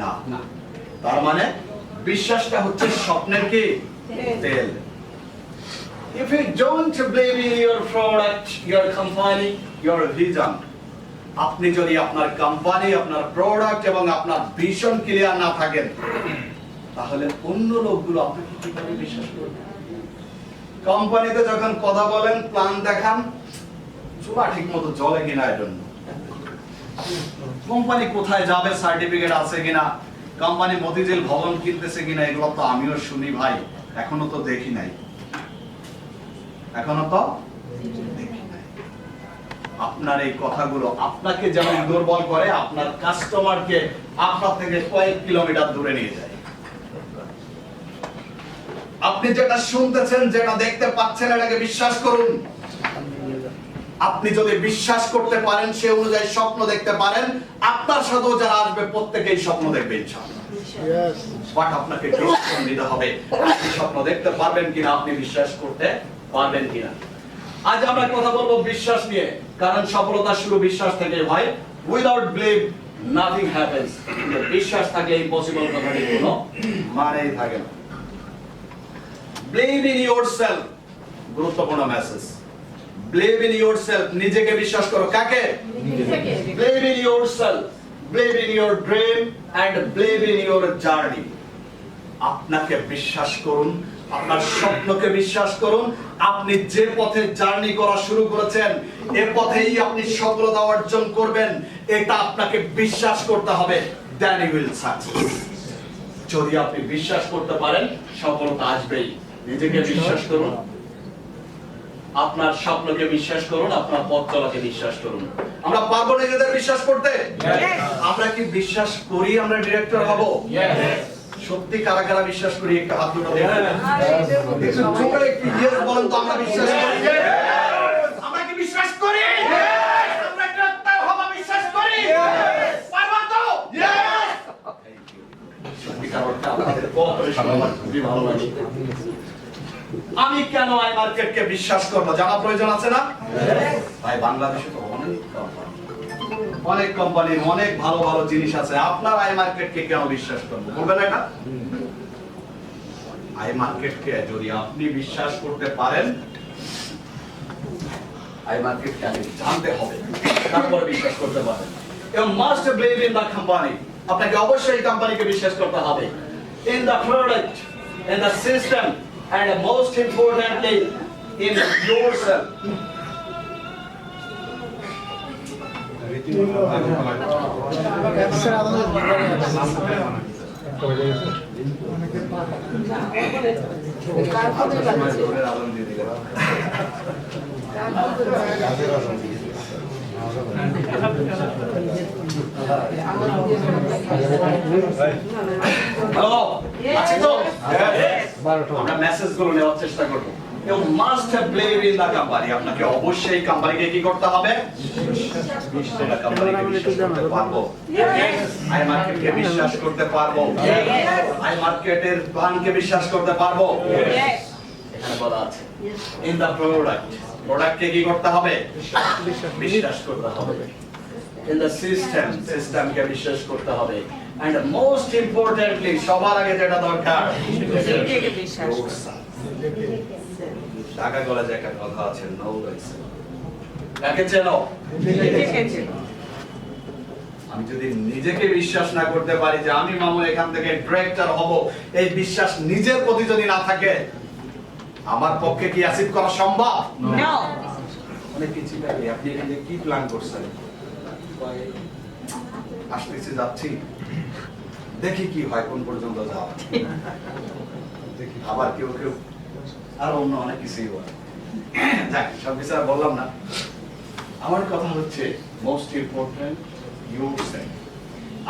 না। তার মানে বিশ্বাসটা হচ্ছে স্বপ্নের কি তেল। If you don't believe in your product, your company, your vision, আপনি যদি আপনার কোম্পানি, আপনার প্রোডাক্ট এবং আপনার ভিশন ক্লিয়ার না থাকেন, তাহলে অন্য লোকগুলো আপনাকে কিভাবে বিশ্বাস করবে? কোম্পানিতে যখন কথা বলেন, প্ল্যান দেখান, চুলা ঠিকমতো জ্বলে কিনা এর জন্য, কোম্পানি কোথায় যাবে, সার্টিফিকেট আছে কিনা, কোম্পানি মতিঝিল ভবন কিনতেছে কিনা, এগুলো তো আমিও শুনি ভাই, এখনো তো দেখি নাই। আপনার এই কথাগুলো আপনাকে যেমন দুর্বল করে, আপনার কাস্টমারকে আপনার থেকে কয়েক কিলোমিটার দূরে নিয়ে যায়। আপনি যেটা শুনতেছেন, যেটা দেখতে পাচ্ছেন, এটাকে বিশ্বাস করুন। আপনি যদি বিশ্বাস করতে পারেন, সে অনুযায়ী স্বপ্ন দেখতে পারেন, আপনার সাথেও যারা আসবে প্রত্যেকেই স্বপ্ন দেখবে ইনশাআল্লাহ। বাট আপনাকে ডিসিশন নিতে হবে, আপনি স্বপ্ন দেখতে পারবেন কিনা, আপনি বিশ্বাস করতে পারবেন কিনা। আজ আমরা কথা বলবো বিশ্বাস নিয়ে, কারণ সফলতা শুরু বিশ্বাস থেকে হয়। Without believe nothing happens. বিশ্বাস থাকলে ইম্পসিবল কথাটি কোনো মানেই থাকে না। বিলিভ ইন ইয়োরসেলফ, গুরুত্বপূর্ণ মেসেজ। বিলিভ ইন ইয়োরসেলফ, নিজেকে বিশ্বাস করো। কাকে? নিজেকে। Believe in yourself, believe in your dream and believe in your journey. আপনাকে বিশ্বাস করুন, আপনার স্বপ্নকে বিশ্বাস করুন। আপনি যে পথে জার্নি করা শুরু করেছেন, এ পথেই আপনি সফলতা অর্জন করবেন, এটা আপনাকে বিশ্বাস করতে হবে। Then you will success. যদি আপনি বিশ্বাস করতে পারেন, সফলতা আসবেই। নিজেকে বিশ্বাস করুন, আপনার স্বপ্নকে বিশ্বাস করুন, আপনার পথ চলাকে বিশ্বাস করুন। আমরা পারবো নিজেদের বিশ্বাস করতে? আমরা কি বিশ্বাস করি আমরা ডিরেক্টর হব? সত্যি কারা কারা বিশ্বাস করি? একটা হাত তুলে দেখেন। একটু জোরে একটু ইয়েস বলেন তো। আমরা বিশ্বাস করি। আমরা কি বিশ্বাস করি? আমরা ডিরেক্টর হব বিশ্বাস করি। পারবো তো? সত্যি কারণটা আপনাদের কোঅপারেশন আমার খুবই ভালো লাগে। আমি কেন আই মার্কেটকে বিশ্বাস করব জানা প্রয়োজন আছে না? ভাই বাংলাদেশে তো অনেক কোম্পানি, অনেক ভালো ভালো জিনিস আছে, আপনার আই মার্কেটকে কেন বিশ্বাস করব বলবেন? এটা আই মার্কেটকে যদি আপনি বিশ্বাস করতে পারেন, আই মার্কেটকে আপনি জানতে হবে, তারপর বিশ্বাস করতে পারেন। You must believe in the company. আপনাকে অবশ্যই কোম্পানিকে বিশ্বাস করতে হবে। In the product, in the system and most importantly in yourself. আমরা মেসেজ গুলো নেওয়ার চেষ্টা করব। You must believe in the company. আপনাকে অবশ্যই কোম্পানিকে কি করতে হবে? বিশ্বাস করতে পারবো। আই মার্কেটকে বিশ্বাস করতে পারবো। আই মার্কেটের প্ল্যানকে বিশ্বাস করতে পারবো। এখানে বলা আছে in the product, প্রোডাক্টকে কি করতে হবে? বিশ্বাস করতে হবে। In the system, সিস্টেমকে বিশ্বাস করতে হবে। And most importantly, সবার আগে যেটা দরকার, নিজেকে বিশ্বাস করতে হবে। ঢাকা কলেজে একটা কথা আছে, নো লাইস। কাকে চেনো? নিজেকে চেনো। আমি যদি নিজেকে বিশ্বাস না করতে পারি যে আমি মামুন এখান থেকে ডিরেক্টর হব, এই বিশ্বাস নিজের প্রতি যদি না থাকে, আমার পক্ষে কি অ্যাচিভ করা সম্ভব? না। অনেক কিছু লাগে। আপনি এখানে কি প্ল্যান করছেন? আসতেছি, যাচ্ছি, দেখি কি হয়, কোন পর্যন্ত যাওয়া, দেখি। আবার কেউ কেউ আর অন্য অনেক কিছুই বলে। যাক, সব কিছু আর বললাম না। আমার কথা হচ্ছে মোস্ট ইম্পর্টেন্ট ইয়োরসেলফ।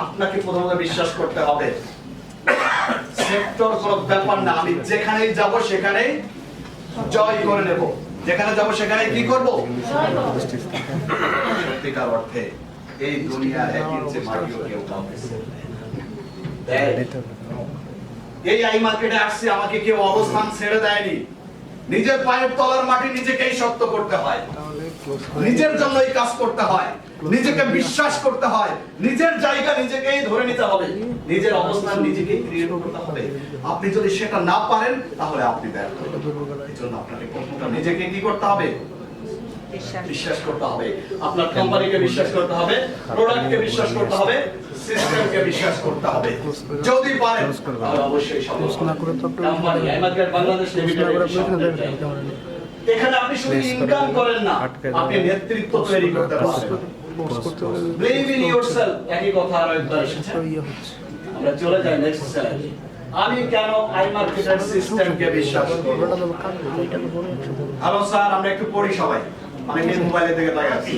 আপনাকে প্রথমত বিশ্বাস করতে হবে। সেক্টর কোনো ব্যাপার না, আমি যেখানেই যাব সেখানেই জয় করে নেব। যেখানে যাব সেখানে কি করব? সত্যিকার অর্থে এই দুনিয়ার এক ইঞ্চি মাটিও কেউ কাউকে এই আই মার্কেটে আসছে, আমাকে কেউ অবস্থান ছেড়ে দেয়নি। নিজের পায়ের তলার মাটি নিজেকেই শক্ত করতে হয়, নিজের জন্যই কাজ করতে হয়। নিজেকে বিশ্বাস করতে হয়, নিজের জায়গা নিজেকেই ধরে নিতে হবে, নিজের অবস্থান নিজেকেই ক্রিয়েট করতে হবে। আপনি যদি সেটা না পারেন তাহলে আপনি ব্যর্থ। এজন্য আপনাকে প্রথমটা নিজেকে কি করতে হবে? বিশ্বাস করতে হবে। আপনার কোম্পানিকে বিশ্বাস করতে হবে, প্রোডাক্টকে বিশ্বাস করতে হবে, সিস্টেমকে বিশ্বাস করতে হবে। যদি পারেন তাহলে অবশ্যই সম্ভব। কোম্পানি আইমার্কেট বাংলাদেশ লিমিটেড এখানে আপনি শুধু ইনকাম করেন না, আপনি নেতৃত্ব তৈরি করতে পারবেন। Believe in yourself, একই কথা আর একবার এসেছে। আমরা চলে যাই নেক্সট স্লাইড। আমি কেন আইমার্কেটের সিস্টেমকে বিশ্বাস করব? হ্যালো স্যার, আমরা একটু পড়ি সবাই, অনেকে মোবাইলে থেকে তাই আছে।